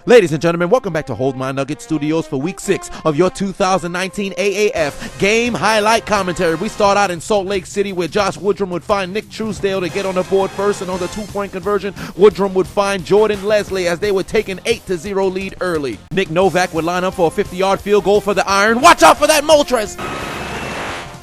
Ladies and gentlemen, welcome back to Hold My Nugget Studios for Week 6 of your 2019 AAF game highlight commentary. We start out in Salt Lake City where Josh Woodrum would find Nick Truesdale to get on the board first, and on the two-point conversion, Woodrum would find Jordan Leslie as they would take an 8-0 lead early. Nick Novak would line up for a 50-yard field goal for the Iron. Watch out for that Moltres!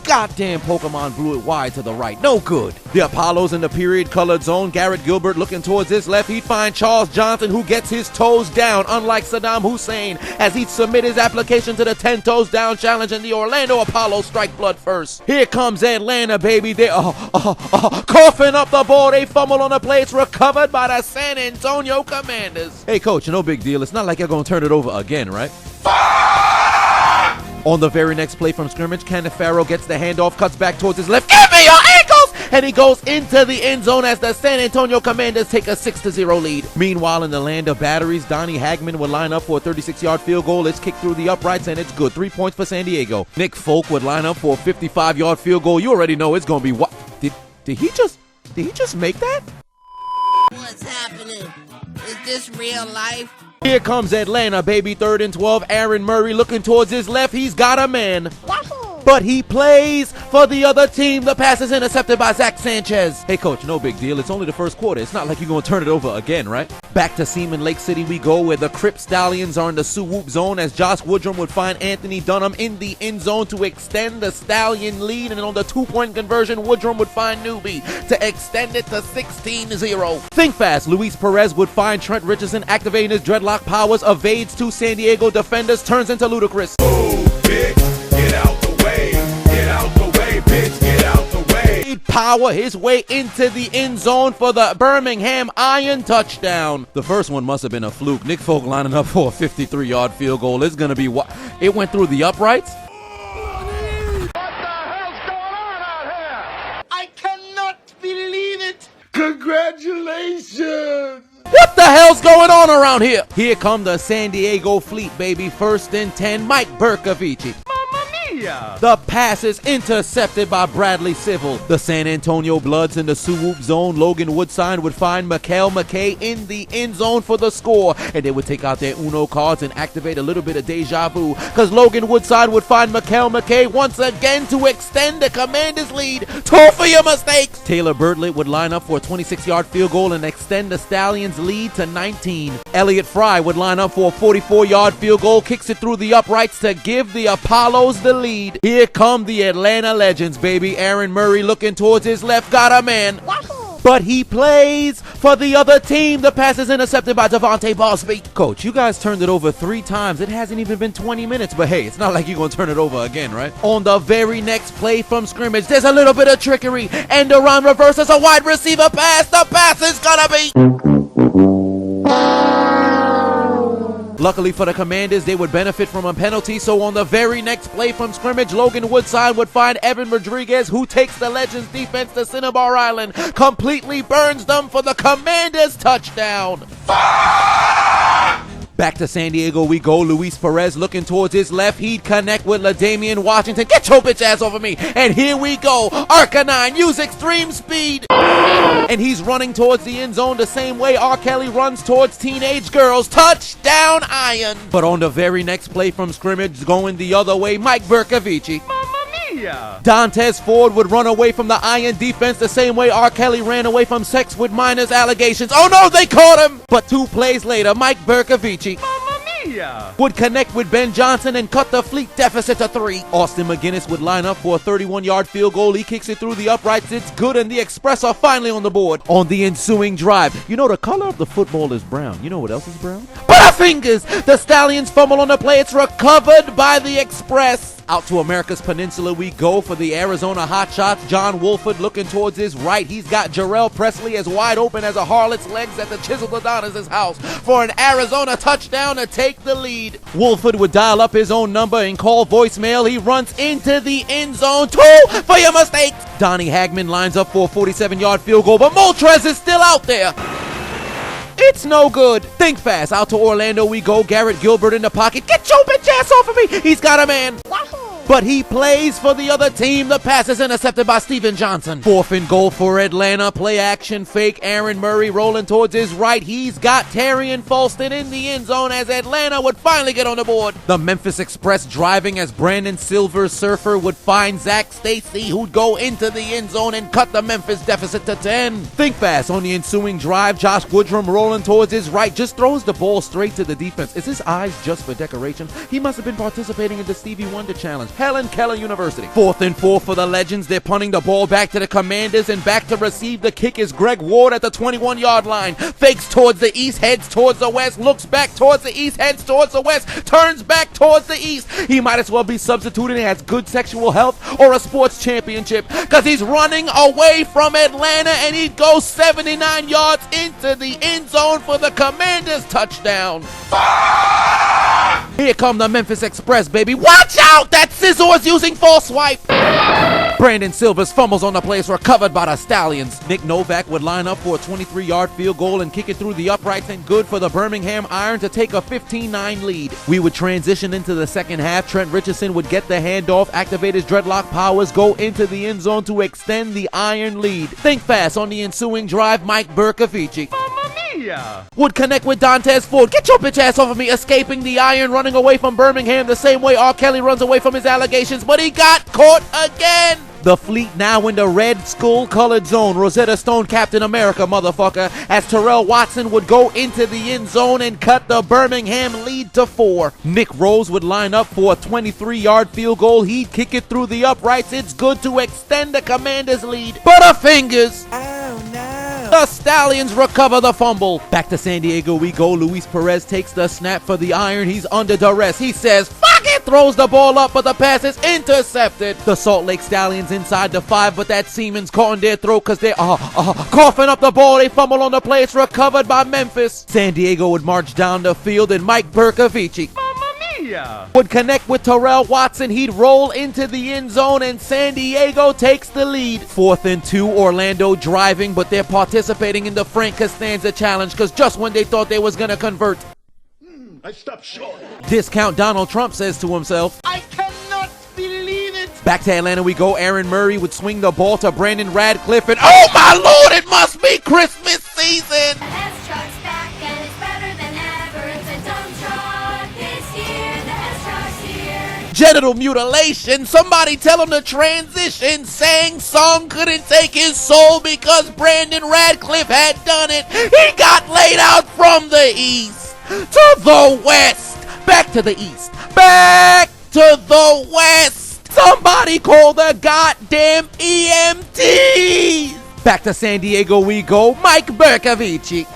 Goddamn Pokemon blew it wide to the right. No good. The Apollos in the period-colored zone. Garrett Gilbert looking towards his left. He'd find Charles Johnson, who gets his toes down, unlike Saddam Hussein, as he'd submit his application to the 10 toes down challenge, and the Orlando Apollos strike blood first. Here comes Atlanta, baby. They're coughing up the ball. They fumble on the play. It's recovered by the San Antonio Commanders. Hey, coach, no big deal. It's not like you're going to turn it over again, right? On the very next play from scrimmage, Cannavaro gets the handoff, cuts back towards his left. Give me your ankles! And he goes into the end zone as the San Antonio Commanders take a 6-0 lead. Meanwhile, in the land of batteries, Donnie Hagman would line up for a 36-yard field goal. It's kicked through the uprights, and it's good. 3 points for San Diego. Nick Folk would line up for a 55-yard field goal. You already know it's going to be what? Did he just make that? What's happening? Is this real life? Here comes Atlanta, baby. 3rd and 12. Aaron Murray looking towards his left. He's got a man. But he plays for the other team. The pass is intercepted by Zach Sanchez. Hey, coach, no big deal. It's only the first quarter. It's not like you're going to turn it over again, right? Back to Seaman Lake City we go, where the Crip Stallions are in the Sioux zone, as Josh Woodrum would find Anthony Dunham in the end zone to extend the Stallion lead. And on the 2-point conversion, Woodrum would find Newbie to extend it to 16-0. Think fast. Luis Perez would find Trent Richardson, activating his dreadlock powers, evades 2 San Diego defenders, turns into Ludacris. Move, bitch, get out the way. Get out the way, bitch, get out the way. He'd power his way into the end zone for the Birmingham Iron touchdown. The first one must have been a fluke. Nick Folk lining up for a 53-yard field goal. It's going to be what? It went through the uprights? What the hell's going on out here? I cannot believe it. Congratulations. What the hell's going on around here? Here come the San Diego Fleet, baby. 1st and 10, Mike Bercovici. The pass is intercepted by Bradley Civil. The San Antonio Bloods in the Sioux zone. Logan Woodside would find Mikael McKay in the end zone for the score. And they would take out their Uno cards and activate a little bit of deja vu, because Logan Woodside would find Mikael McKay once again to extend the Commanders' lead. 2 for your mistakes. Taylor Burtlett would line up for a 26-yard field goal and extend the Stallions' lead to 19. Elliott Fry would line up for a 44-yard field goal, kicks it through the uprights to give the Apollos the lead. Here come the Atlanta Legends, baby. Aaron Murray looking towards his left, got a man. But he plays for the other team. The pass is intercepted by Devontae Bosby. Coach, you guys turned it over 3 times. It hasn't even been 20 minutes, but hey, it's not like you're going to turn it over again, right? On the very next play from scrimmage, there's a little bit of trickery. And around reverses a wide receiver pass. The pass is going to be... Luckily for the Commanders, they would benefit from a penalty, so on the very next play from scrimmage, Logan Woodside would find Evan Rodriguez, who takes the Legends defense to Cinnabar Island, completely burns them for the Commanders touchdown. Back to San Diego we go. Luis Perez looking towards his left. He'd connect with LaDamian Washington. Get your bitch ass over me. And here we go. Arcanine, use extreme speed. And he's running towards the end zone the same way R. Kelly runs towards teenage girls. Touchdown, Iron. But on the very next play from scrimmage, going the other way, Mike Bercovici. Dantes Ford would run away from the Iron defense the same way R. Kelly ran away from sex with minors allegations. Oh no, they caught him! But 2 plays later, Mike Bercovici would connect with Ben Johnson and cut the Fleet deficit to 3. Austin McGinnis would line up for a 31-yard field goal. He kicks it through the uprights. It's good, and the Express are finally on the board. On the ensuing drive, you know the color of the football is brown. You know what else is brown? Butterfingers! The Stallions fumble on the play. It's recovered by the Express. Out to America's Peninsula we go for the Arizona Hotshots. John Wolford looking towards his right. He's got Jarrell Presley as wide open as a harlot's legs at the Chiseled Adonis' house for an Arizona touchdown to take the lead. Wolford would dial up his own number and call voicemail. He runs into the end zone. 2 for your mistakes. Donnie Hagman lines up for a 47-yard field goal, but Moltres is still out there. It's no good. Think fast. Out to Orlando we go. Garrett Gilbert in the pocket. Get your bitch ass off of me. He's got a man. but he plays for the other team. The pass is intercepted by Steven Johnson. 4th and goal for Atlanta. Play action fake. Aaron Murray rolling towards his right. He's got Terrian Falston in the end zone as Atlanta would finally get on the board. The Memphis Express driving as Brandon Silver's surfer would find Zach Stacy, who'd go into the end zone and cut the Memphis deficit to 10. Think fast on the ensuing drive. Josh Woodrum rolling towards his right just throws the ball straight to the defense. Is his eyes just for decoration? He must have been participating in the Stevie Wonder Challenge. Helen Keller University. 4th and 4 for the Legends. They're punting the ball back to the Commanders, and back to receive the kick is Greg Ward at the 21-yard line. Fakes towards the east, heads towards the west, looks back towards the east, heads towards the west, turns back towards the east. He might as well be substituted and has good sexual health or a sports championship, because he's running away from Atlanta, and he goes 79 yards into the end zone for the Commanders touchdown. Here come the Memphis Express, baby. Watch out! That Scissor's using false swipe. Brandon Silver's fumbles on the play is recovered by the Stallions. Nick Novak would line up for a 23-yard field goal and kick it through the uprights, and good for the Birmingham Iron to take a 15-9 lead. We would transition into the second half. Trent Richardson would get the handoff, activate his dreadlock powers, go into the end zone to extend the Iron lead. Think fast on the ensuing drive. Mike Bercovici would connect with Dantes Ford. Get your bitch ass off of me. Escaping the Iron, running away from Birmingham the same way R. Kelly runs away from his allegations, but he got caught again. The Fleet now in the red skull-colored zone. Rosetta Stone Captain America, motherfucker, as Terrell Watson would go into the end zone and cut the Birmingham lead to 4. Nick Rose would line up for a 23-yard field goal. He'd kick it through the uprights. It's good to extend the Commanders' lead. Butterfingers! Oh, no. The Stallions recover the fumble. Back to San Diego we go. Luis Perez takes the snap for the Iron. He's under duress. He says, fuck it! Throws the ball up, but the pass is intercepted. The Salt Lake Stallions inside the 5, but that Siemens caught in their throat because they're coughing up the ball. They fumble on the play. It's recovered by Memphis. San Diego would march down the field, and Mike Bercovici would connect with Terrell Watson. He'd roll into the end zone, and San Diego takes the lead. 4th and 2, Orlando driving, but they're participating in the Frank Costanza challenge because just when they thought they was going to convert, I stopped short. Discount Donald Trump says to himself, I cannot believe it. Back to Atlanta we go. Aaron Murray would swing the ball to Brandon Radcliffe, and oh my lord, it must be Christmas season. The S-Truck's back and it's better than ever. It's a dump truck this year. The S-Truck's here. Genital mutilation. Somebody tell him to transition. Sang Song couldn't take his soul because Brandon Radcliffe had done it. He got laid out from the east to the west. Back to the east. Back to the west. Somebody call the goddamn EMTs. Back to San Diego we go. Mike Bercovici.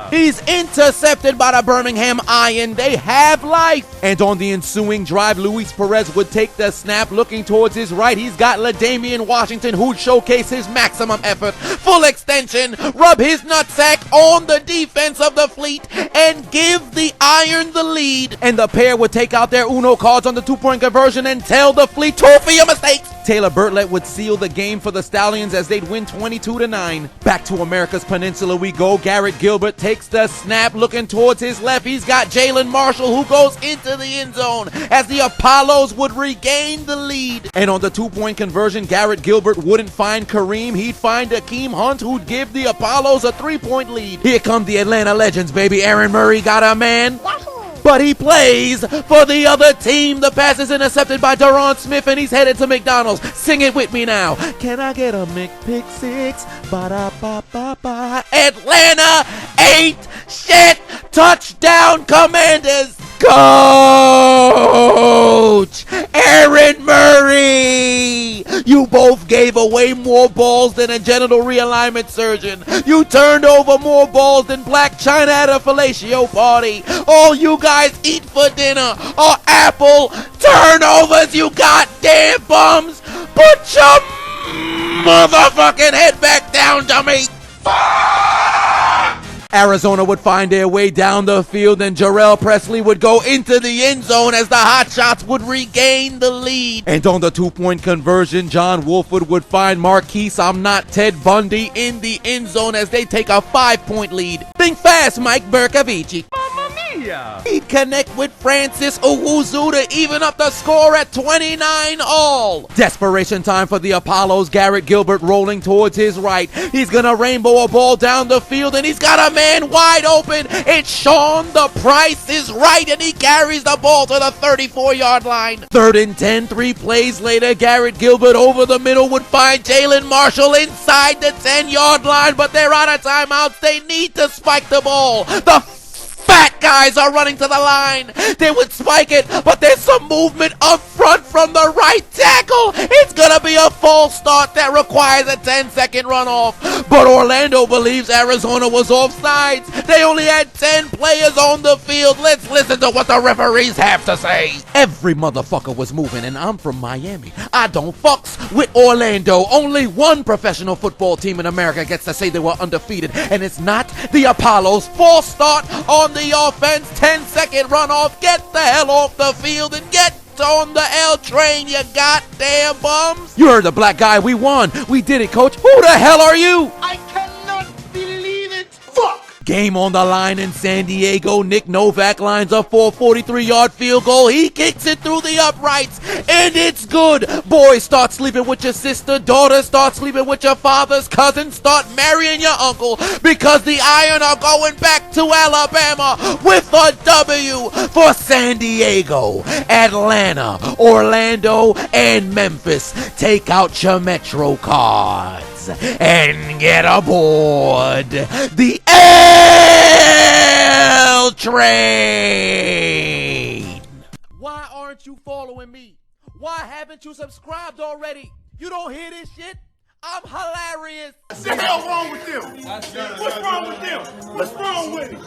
He's intercepted by the Birmingham Iron. They have life. And on the ensuing drive, Luis Perez would take the snap. Looking towards his right, he's got LaDamian Washington, who'd showcase his maximum effort. Full extension, rub his nutsack on the defense of the Fleet, and give the Iron the lead. And the pair would take out their Uno cards on the 2-point conversion and tell the Fleet, "Toll for your mistakes." Taylor Burtlett would seal the game for the Stallions as they'd win 22-9. Back to America's Peninsula we go. Garrett Gilbert takes the snap, looking towards his left. He's got Jalen Marshall, who goes into the end zone as the Apollos would regain the lead. And on the 2-point conversion, Garrett Gilbert wouldn't find Kareem. He'd find Akeem Hunt, who'd give the Apollos a 3-point lead. Here come the Atlanta Legends, baby. Aaron Murray got a man, but he plays for the other team. The pass is intercepted by Deron Smith, and he's headed to McDonald's. Sing it with me now. Can I get a McPick 6? Ba-da-ba-ba-ba. Atlanta ain't shit. Touchdown, Commanders. Coach Aaron Murray, you both gave away more balls than a genital realignment surgeon. You turned over more balls than Black China at a fellatio party. All you guys eat for dinner are apple turnovers, you goddamn bums. Put your motherfucking head back down, dummy. Arizona would find their way down the field, and Jarrell Presley would go into the end zone as the Hotshots would regain the lead. And on the 2-point conversion, John Wolford would find Marquise I'm Not Ted Bundy in the end zone as they take a 5-point lead. Think fast, Mike Bercovici. Yeah. He'd connect with Francis Owuzu to even up the score at 29 all. Desperation time for the Apollos. Garrett Gilbert rolling towards his right. He's gonna rainbow a ball down the field, and he's got a man wide open. It's Sean. The Price is right, and he carries the ball to the 34-yard line. 3rd and 10, 3 plays later. Garrett Gilbert over the middle would find Jalen Marshall inside the 10-yard line, but they're out of timeouts. They need to spike the ball. The fat guys are running to the line. They would spike it, but there's some movement up front from the right tackle. It's gonna be a false start that requires a 10-second runoff. But Orlando believes Arizona was offsides. They only had 10 players on the field. Let's listen to what the referees have to say. Every motherfucker was moving, and I'm from Miami. I don't fucks with Orlando. Only one professional football team in America gets to say they were undefeated, and it's not the Apollos. False start on the offense, 10-second runoff. Get the hell off the field and get on the L train, you goddamn bums. You heard the black guy. We won. We did it, coach. Who the hell are you? I cannot believe it. Fuck. Game on the line in San Diego. Nick Novak lines up for a 43-yard field goal. He kicks it through the uprights, and it's good. Boys, start sleeping with your sister. Daughters, start sleeping with your fathers. Cousins, start marrying your uncle, because the Iron are going back to Alabama with a W for San Diego, Atlanta, Orlando, and Memphis. Take out your Metro cards and get aboard the L train. Why aren't you following me? Why haven't you subscribed already? You don't hear this shit? I'm hilarious. What the hell wrong with them? What's wrong with them? What's wrong with it?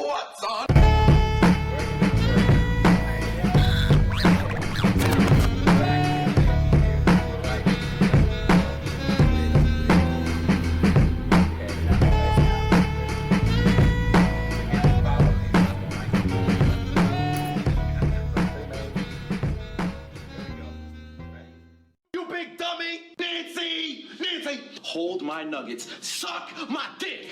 What's on? Big dummy! Nancy! Hold my nuggets. Suck my dick!